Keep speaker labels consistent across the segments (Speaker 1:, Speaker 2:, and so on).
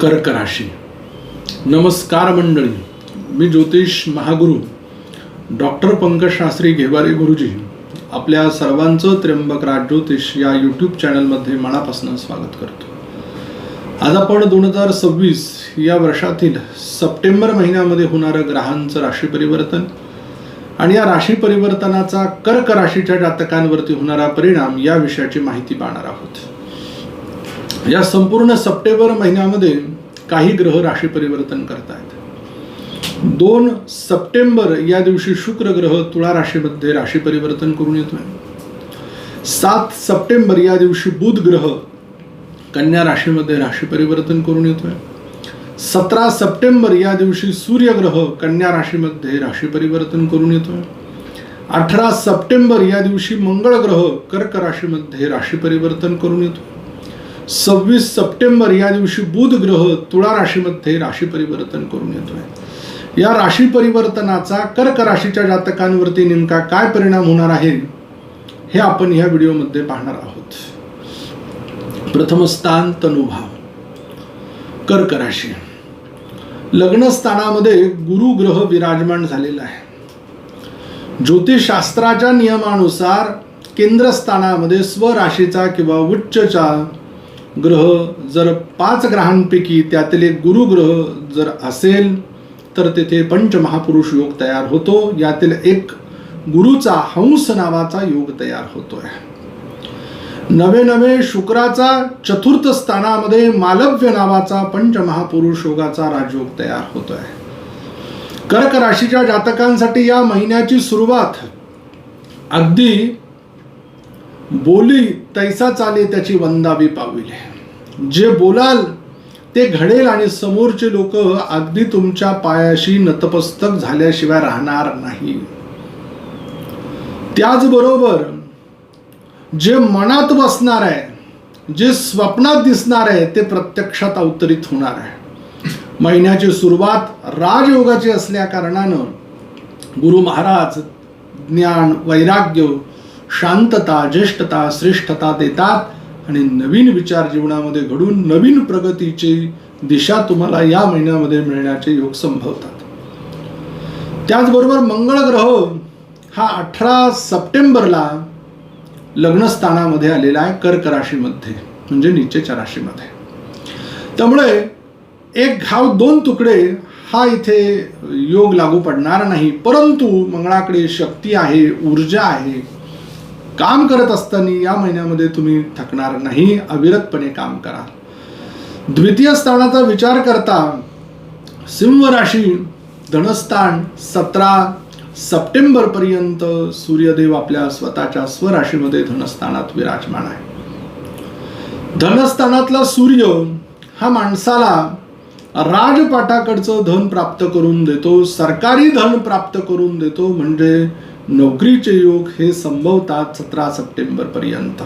Speaker 1: कर्क राशी. नमस्कार मंडळी, मी ज्योतिष महागुरु डॉक्टर पंकज शास्त्री घेवारे गुरुजी आपल्या सर्वांचं त्र्यंबक राज ज्योतिष या यूट्यूब चॅनलमध्ये मनापासून स्वागत करतो. आज आपण 2026 या वर्षातील सप्टेंबर महिन्यामध्ये होणारं ग्रहांचं राशी परिवर्तन आणि या राशी परिवर्तनाचा कर्क राशीच्या जातकांवरती होणारा परिणाम या विषयाची माहिती पाहणार आहोत. या संपूर्ण सप्टेंबर महिन्यामध्ये काही ग्रह राशी परिवर्तन करतायत. 2 सप्टेंबर या दिवशी शुक्र ग्रह तुळा राशीमध्ये राशी परिवर्तन करून येतोय. 7 सप्टेंबर या दिवशी बुध ग्रह कन्या राशीमध्ये राशी परिवर्तन करून येतोय. 17 सप्टेंबर या दिवशी सूर्य ग्रह कन्या राशीमध्ये राशी परिवर्तन करून येतोय. 18 सप्टेंबर या दिवशी मंगळ ग्रह कर्क राशीमध्ये राशी परिवर्तन करून येतोय. 26 सप्टेंबर या दिवशी बुध ग्रह तुळा राशीमध्ये राशी परिवर्तन करून येतोय. या राशी परिवर्तनाचा कर्क राशीच्या जातकांवरती नेमका काय परिणाम होणार आहे हे आपण या व्हिडिओमध्ये पाहणार आहोत. प्रथम स्थान तनुभाव. कर्क राशी लग्न स्थानामध्ये गुरु ग्रह विराजमान झालेला आहे. ज्योतिषशास्त्राच्या नियमानुसार केंद्र स्थानामध्ये स्वराशीचा किंवा उच्चचा ग्रह जर 5 ग्रहांपैकी त्यातील एक गुरु ग्रह जर असेल तर तेथे पंचमहापुरुष योग तयार होतो. यातील एक गुरुचा हंस नावाचा योग तयार होतोय. नवे शुक्राचा चतुर्थ स्थानामध्ये मालव्य नावाचा पंचमहापुरुष योगाचा राजयोग तयार होतोय. कर्क राशीच्या जातकांसाठी या महिन्याची सुरुवात अगदी बोली तैसा चाले त्याची वंदावी पाविले. जे बोलाल ते घडेल आणि समोरचे लोक अगदी तुमच्या पायाशी नतमस्तक झाल्याशिवाय राहणार नाही. त्याचबरोबर जे मनात बसणार आहे, जे स्वप्नात दिसणार आहे ते प्रत्यक्षात अवतरित होणार आहे. महिन्याची सुरुवात राजयोगाची असल्या कारणानं गुरु महाराज ज्ञान, वैराग्य, शांतता, ज्येष्ठता, श्रेष्ठता देतात आणि नवीन विचार जीवनामध्ये घडून नवीन प्रगतीची दिशा तुम्हाला या महिन्यामध्ये मिळण्याचे योग संभवतात. त्याचबरोबर मंगळ ग्रह हा 18 सप्टेंबरला लग्न स्थानामध्ये आलेला आहे कर्क राशीमध्ये, म्हणजे नीचेच्या राशीमध्ये. त्यामुळे एक घाव 2 तुकडे हा इथे योग लागू पडणार नाही. परंतु मंगळाकडे शक्ती आहे, ऊर्जा आहे. काम करत असताना या महिन्यामध्ये तुम्ही थकणार नाही, अविरतपणे काम करा. द्वितीय स्थानाचा विचार करता सिंह राशी धनस्थान 17 सप्टेंबर पर्यंत सूर्यदेव आपल्या स्वतःच्या स्वराशीमध्ये धनस्थानात विराजमान आहे. धनस्थानातला सूर्य हा माणसाला राजपाटाकडचं धन प्राप्त करून देतो, सरकारी धन प्राप्त करून देतो. म्हणजे नोकरीचे योग हे संभवतात 17 सप्टेंबर पर्यंत.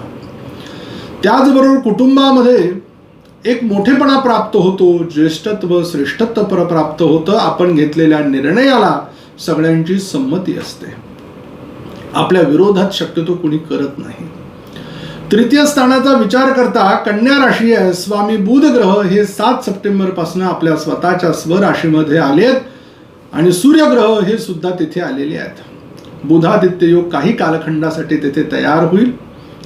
Speaker 1: त्याचबरोबर कुटुंबामध्ये एक मोठेपणा प्राप्त होतो, ज्येष्ठत्व, श्रेष्ठत्व प्राप्त होतं. आपण घेतलेल्या निर्णयाला सगळ्यांची संमती असते. आपल्या विरोधात शक्यतो कुणी करत नाही. तृतीय स्थानाचा विचार करता कन्या राशी आहे. स्वामी बुध ग्रह हे 7 सप्टेंबर पासून आपल्या स्वतःच्या स्वराशीमध्ये आलेत आणि सूर्यग्रह हे सुद्धा तिथे आलेले आहेत. बुधादित्य योग काही कालखंडासाठी तेथे तयार होईल,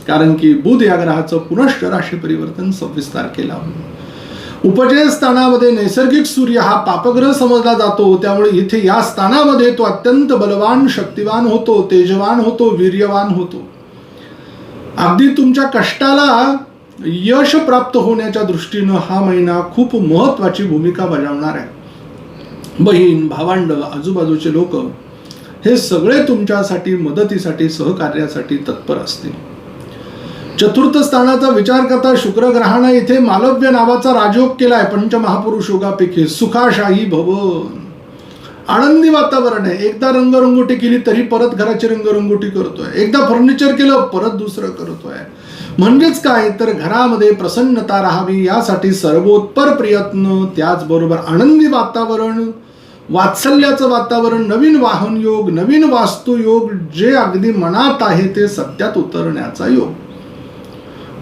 Speaker 1: कारण की बुध या ग्रहाचं पुनश्च राशी परिवर्तन 26 तारखेला होईल. उपजय स्थानामध्ये नैसर्गिक सूर्य हा पापग्रह समजला जातो. त्यामुळे इथे या स्थानामध्ये तो अत्यंत बलवान, शक्तिवान होतो, तेजवान होतो, वीर्यवान होतो. अगदी तुमच्या कष्टाला यश प्राप्त होण्याच्या दृष्टीनं हा महिना खूप महत्वाची भूमिका बजावणार आहे. बहीण, भावंड, आजूबाजूचे लोक हे सगळे तुमच्यासाठी मदतीसाठी, सहकार्यासाठी तत्पर असतील. चतुर्थ स्थानाचा विचार करता शुक्र ग्रहानं इथे मालव्य नावाचा राजयोग केलाय. पंचमहापुरुष योगापैकी सुखाशाही भवन, आनंदी वातावरण आहे. एकदा रंगरंगोटी केली तरी परत घराची रंगरंगोटी करतोय. एकदा फर्निचर केलं परत दुसरं करतोय. म्हणजेच काय तर घरामध्ये प्रसन्नता राहावी यासाठी सर्वोत्तर प्रयत्न. त्याचबरोबर आनंदी वातावरण, वात्सल्याचं वातावरण, नवीन वाहन योग, नवीन वास्तू योग, जे अगदी मनात आहे ते सत्यात उतरण्याचा योग.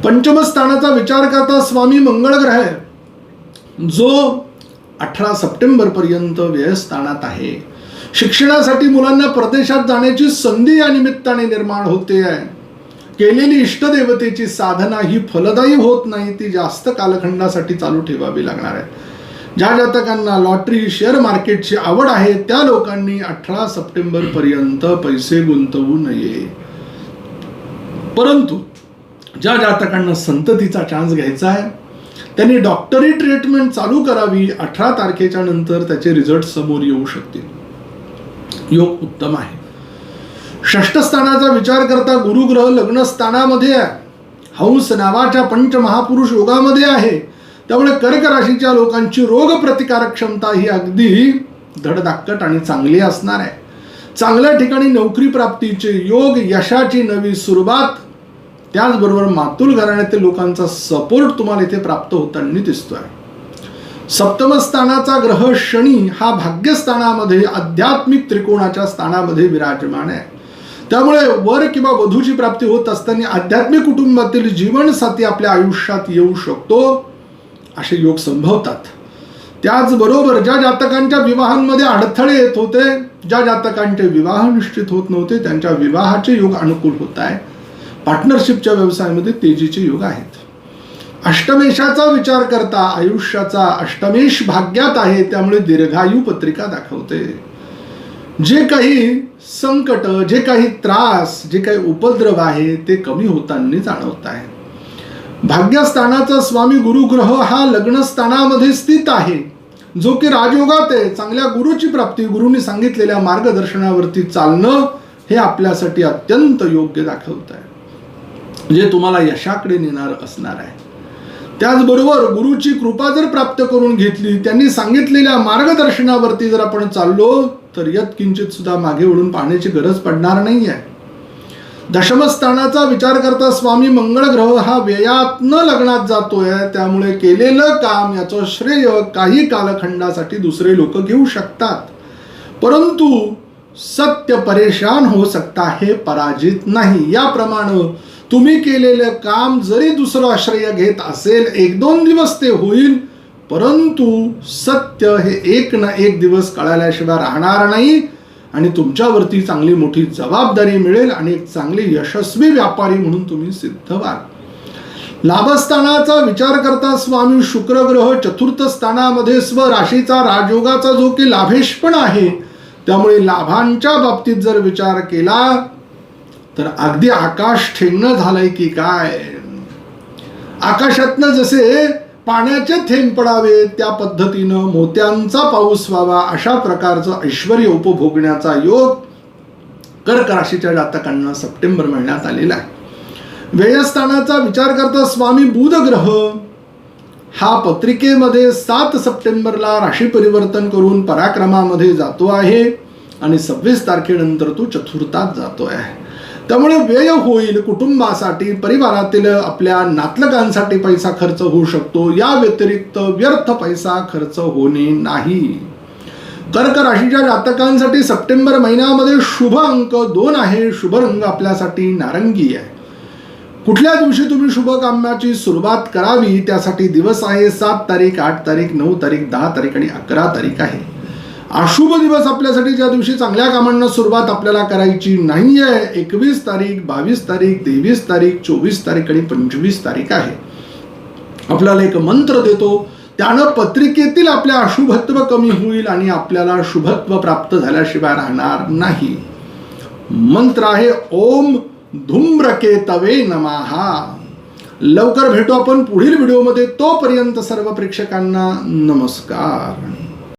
Speaker 1: पंचम स्थानाचा विचार करता स्वामी मंगळ ग्रह आहे. जो 18 सप्टेंबर पर्यंत व्ययस्थानात आहे. शिक्षणासाठी मुलांना परदेशात जाण्याची संधी या निमित्ताने निर्माण होते आहे. केलेली इष्टदेवतेची साधना ही फलदायी होत नाही, ती जास्त कालखंडासाठी चालू ठेवावी लागणार आहे. ज्या जातकांना लॉटरी शेअर मार्केटची आवड आहे त्या लोकांनी 18 सप्टेंबर पर्यंत पैसे गुंतवू नये. परंतु ज्या जातकांना संततीचा चान्स घ्यायचा आहे त्यांनी डॉक्टरी ट्रीटमेंट चालू करावी. 18 तारखेच्या नंतर त्याचे रिझल्ट समोर येऊ शकतील. योग उत्तम आहे. षष्ठ स्थानाचा विचार करता गुरुग्रह लग्न स्थानामध्ये आहे. हंस नावाच्या पंचमहापुरुष योगामध्ये आहे. त्यामुळे कर्क राशीच्या लोकांची रोग प्रतिकारक क्षमता ही अगदी धडधाकट आणि चांगली असणार आहे. चांगल्या ठिकाणी नोकरी प्राप्तीचे योग, यशाची नवी सुरुवात, त्याचबरोबर मातुल घराण्यातील लोकांचा सपोर्ट तुम्हाला इथे प्राप्त होताना दिसतोय. सप्तम स्थानाचा ग्रह शनी हा भाग्यस्थानामध्ये आध्यात्मिक त्रिकोणाच्या स्थानामध्ये विराजमान आहे. त्यामुळे वर किंवा वधूची प्राप्ती होत असताना आध्यात्मिक कुटुंबातील जीवनसाथी आपल्या आयुष्यात येऊ शकतो असे योग संभवतात. त्याचबरोबर ज्या जातकांच्या विवाहांमध्ये अडथळे येत होते, ज्या जातकांचे विवाह निश्चित होत नव्हते, त्यांच्या विवाहाचे योग अनुकूल होत आहे. पार्टनरशिपच्या व्यवसायामध्ये तेजीचे योग आहेत. अष्टमेशाचा विचार करता आयुष्याचा अष्टमेश भाग्यात आहे, त्यामुळे दीर्घायू पत्रिका दाखवते. जे काही संकट, जे काही त्रास, जे काही उपद्रव आहे ते कमी होताना जाणवत आहे. भाग्यस्थानाचा स्वामी गुरुग्रह हा लग्नस्थानामध्ये स्थित आहे, जो की राजयोगात आहे. चांगल्या गुरुची प्राप्ती, गुरुंनी सांगितलेल्या मार्गदर्शनावरती चालणं हे आपल्यासाठी अत्यंत योग्य दाखवत आहे, जे तुम्हाला यशाकडे नेणार असणार आहे. त्याचबरोबर गुरुची कृपा जर प्राप्त करून घेतली, त्यांनी सांगितलेल्या मार्गदर्शनावरती जर आपण चाललो तर यत्किंचित सुद्धा मागे वळून पाहण्याची गरज पडणार नाही आहे. दशमस्थानाचा विचार करता स्वामी मंगळ ग्रह हा व्ययातनं लग्नात जातोय. त्यामुळे केलेलं काम याचं श्रेय काही कालखंडासाठी दुसरे लोक घेऊ शकतात, परंतु सत्य परेशान हो सकता है, पराजित नाही. याप्रमाणे तुम्ही केलेलं काम जरी दुसरं श्रेय घेत असेल, 1-2 दिवस ते होईल, परंतु सत्य हे एक ना एक दिवस कळाल्याशिवाय राहणार नाही आणि तुमच्यावरती चांगली मोठी जबाबदारी मिळेल आणि एक चांगले यशस्वी व्यापारी म्हणून तुम्ही सिद्ध व्हाल. लाभस्थानाचा विचार करता स्वामी शुक्र ग्रह चतुर्थ स्थानामध्ये स्वराशीचा राजयोगाचा जो की लाभेश पण आहे. त्यामुळे लाभांच्या बाबतीत जर विचार केला तर अगदी आकाश ठेंगणं झालंय की काय. आकाशातनं जसे पाण्याचे थेंब पडावे त्या पद्धतीनं मोत्यांचा पाऊस व्हावा, अशा प्रकारचं ऐश्वर्य उपभोगण्याचा योग कर्क राशीच्या जातकांना सप्टेंबर महिन्यात आलेला आहे. व्ययस्थानाचा विचार करता स्वामी बुध ग्रह हा पत्रिकेमध्ये 7 सप्टेंबरला राशी परिवर्तन करून पराक्रमामध्ये जातो आहे आणि 26 तारखेनंतर तो चतुर्थात जातो आहे. त्यामुळे व्यय होईल. कुटुंबासाठी, परिवारातील आपल्या नातलगांसाठी पैसा खर्च होऊ शकतो. या व्यतिरिक्त व्यर्थ पैसा खर्च होणे नाही. कर्क राशीच्या जातकांसाठी सप्टेंबर महिन्यामध्ये शुभ अंक 2 आहे. शुभ रंग आपल्यासाठी नारंगी आहे. कुठल्या दिवशी तुम्ही शुभ कामाची सुरुवात करावी त्यासाठी दिवस आहे 7 तारीख, 8 तारीख, 9 तारीख, 10 तारीख आणि 11 तारीख आहे. अशुभ दिवस आपल्यासाठी ज्या दिवशी चांगल्या कामांना सुरुवात आपल्याला करायची नाहीये 21 तारीख, 22 तारीख, 23 तारीख, 24 तारीख आणि 25 तारीख आहे. आपल्याला एक मंत्र देतो, त्यानं पत्रिकेतील आपल्या अशुभत्व कमी होईल आणि आपल्याला शुभत्व प्राप्त झाल्याशिवाय राहणार नाही. मंत्र आहे ओम धूम्रकेतवे नमः. लवकर भेटू आपण पुढील व्हिडिओमध्ये. तोपर्यंत सर्व प्रेक्षकांना नमस्कार.